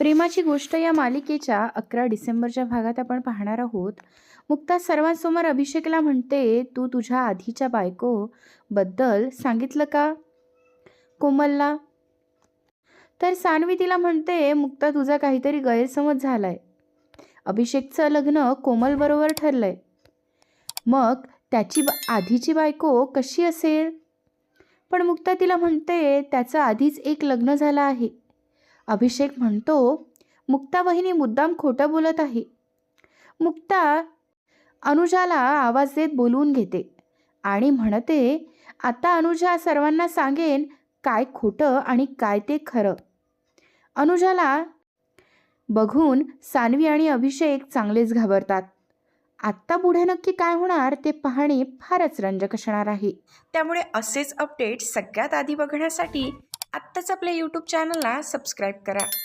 प्रेमाची गोष्ट या मालिकेच्या 11 डिसेंबरच्या भागात आपण पाहणार आहोत. मुक्ता सर्वांसमोर अभिषेकला म्हणते, तू तुझ्या आधीच्या बायको बद्दल सांगितलं का कोमलला? तर सानवी तिला म्हणते, मुक्ता तुझा काहीतरी गैरसमज झालाय. अभिषेकचं लग्न कोमल बरोबर ठरलंय. मग त्याची आधीची बायको कशी असेल? पण मुक्ता तिला म्हणते, त्याचं आधीच एक लग्न झालं आहे. अभिषेक म्हणतो, मुक्ता वहिनी मुद्दाम खोटं बोलत आहे. मुक्ता अनुजाला आवाज देत बोलवून घेते आणि म्हणते, आता अनुजा सर्वांना सांगेन काय खोटं आणि काय ते खरं. अनुजाला बघून सानवी आणि अभिषेक चांगलेच घाबरतात. आत्ता पुढे नक्की काय होणार ते पाहणे फारच रंजक असणार आहे. त्यामुळे असेच अपडेट सगळ्यात आधी बघण्यासाठी आत्ताच आपल्या यूट्यूब चॅनलला सबस्क्राईब करा.